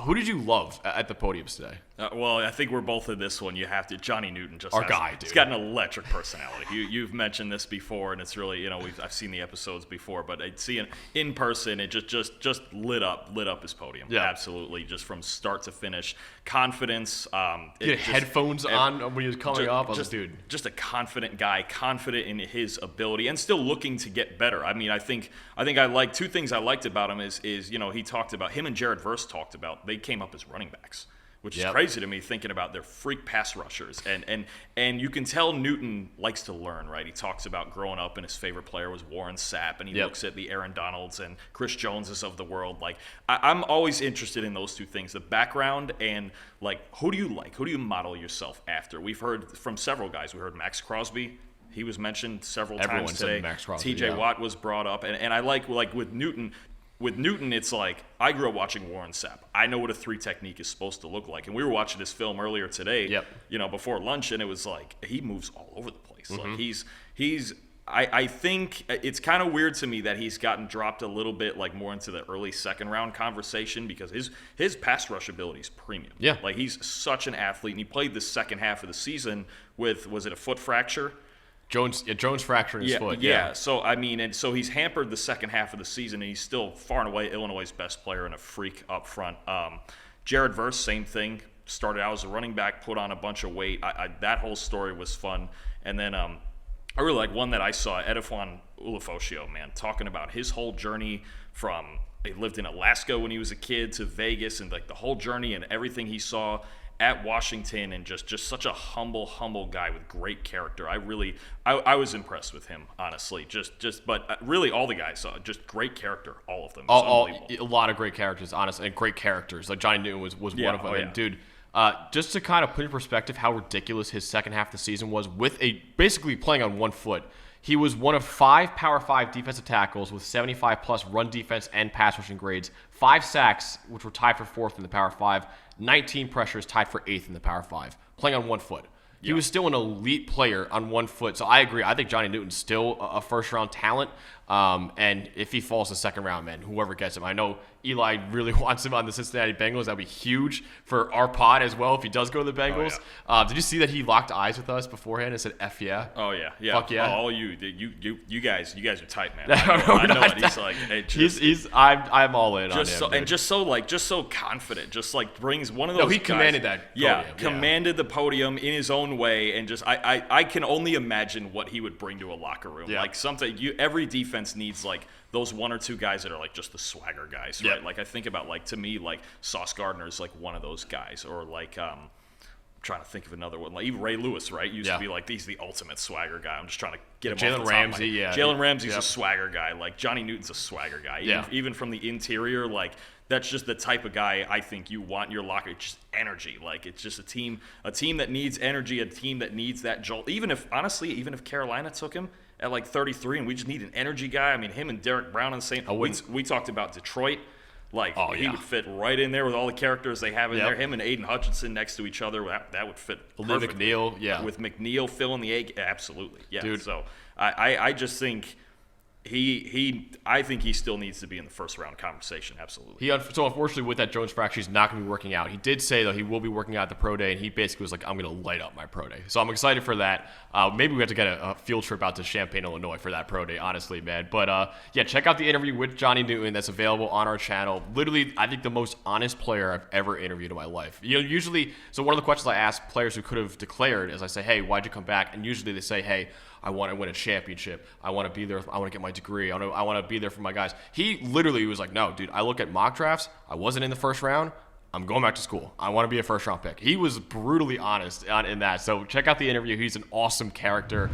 Who did you love at the podiums today? Well, I think we're both in this one. You have to. Johnny Newton just our guy, dude. He's got an electric personality. You've mentioned this before, and it's really, I've seen the episodes before, but I'd see it in person. It just lit up his podium. Yeah, absolutely, just from start to finish. Confidence. He had headphones on when he was coming up. I was like, dude, just a confident guy, confident in his ability, and still looking to get better. I mean, I think I like two things I liked about him is he talked about him and Jared Verse talked about they came up as running backs. Which is crazy to me thinking about their freak pass rushers. And you can tell Newton likes to learn, right? He talks about growing up and his favorite player was Warren Sapp, and he looks at the Aaron Donalds and Chris Joneses of the world. Like, I'm always interested in those two things, the background and, like, who do you like? Who do you model yourself after? We've heard from several guys. We heard Max Crosby. He was mentioned several times today. Max Crosby, TJ Watt was brought up. And I like with Newton – with Newton, it's like, I grew up watching Warren Sapp. I know what a 3 technique is supposed to look like. And we were watching this film earlier today, before lunch, and it was like, he moves all over the place. Like I think it's kind of weird to me that he's gotten dropped a little bit, like more into the early second round conversation, because his pass rush ability is premium. Yeah. Like, he's such an athlete, and he played the second half of the season with, was it a foot fracture? Jones fracturing his foot. Yeah. So, I mean, and so he's hampered the second half of the season, and he's still far and away Illinois' best player and a freak up front. Jared Verse, same thing. Started out as a running back, put on a bunch of weight. That whole story was fun. And then I really like one that I saw, Edifon Ulofoshio, man, talking about his whole journey from he lived in Alaska when he was a kid to Vegas, and like the whole journey and everything he saw at Washington, and just such a humble guy with great character. I was impressed with him, honestly. But really all the guys saw just great character, all of them. A lot of great characters, honestly, and great characters. Like Johnny Newton was one of them. And dude, just to kind of put in perspective how ridiculous his second half of the season was, with basically playing on one foot. He was one of 5 Power 5 defensive tackles with 75-plus run defense and pass rushing grades, 5 sacks, which were tied for 4th in the Power 5, 19 pressures, tied for 8th in the Power 5, playing on one foot. He was still an elite player on one foot. So I agree. I think Johnny Newton's still a first-round talent. And if he falls to second round, man, whoever gets him. I know Eli really wants him on the Cincinnati Bengals. That would be huge for our pod as well if he does go to the Bengals. Did you see that he locked eyes with us beforehand and said, F yeah? Oh, yeah. Fuck yeah. Oh, you guys are tight, man. I know it. He's like, I'm all in on him. And just so confident. Just like brings one of those he commanded that podium. Commanded the podium in his own way. And just, I can only imagine what he would bring to a locker room. Yeah. Like every defense needs like those 1 or 2 guys that are like just the swagger guys, right? Like I think about, like, to me, like Sauce Gardner is like one of those guys, or like I'm trying to think of another one, like even Ray Lewis, right? Used to be like, he's the ultimate swagger guy. I'm just trying to get him. Jalen Ramsey, Jalen Ramsey's a swagger guy. Like Johnny Newton's a swagger guy. Even from the interior, like that's just the type of guy I think you want in your locker. It's just energy. Like it's just a team that needs energy, a team that needs that jolt. Even if Carolina took him at like 33 and we just need an energy guy. I mean, him and Derek Brown and the same. We talked about Detroit. Like, he would fit right in there with all the characters they have in there. Him and Aiden Hutchinson next to each other, that would fit perfectly. McNeil, with McNeil filling the egg, absolutely. Yeah, dude. So I just think I think he still needs to be in the first round conversation. Absolutely. So unfortunately, with that Jones fracture, he's not going to be working out. He did say though he will be working out at the pro day, and he basically was like, "I'm going to light up my pro day." So I'm excited for that. Maybe we have to get a field trip out to Champaign, Illinois, for that pro day. Honestly, man. But check out the interview with Johnny Newton that's available on our channel. Literally, I think the most honest player I've ever interviewed in my life. Usually, so one of the questions I ask players who could have declared is, I say, "Hey, why'd you come back?" And usually they say, "Hey, I want to win a championship. I want to be there. I want to get my degree. I want to be there for my guys." He literally was like, "No, dude, I look at mock drafts. I wasn't in the first round. I'm going back to school. I want to be a first-round pick." He was brutally honest in that. So check out the interview. He's an awesome character.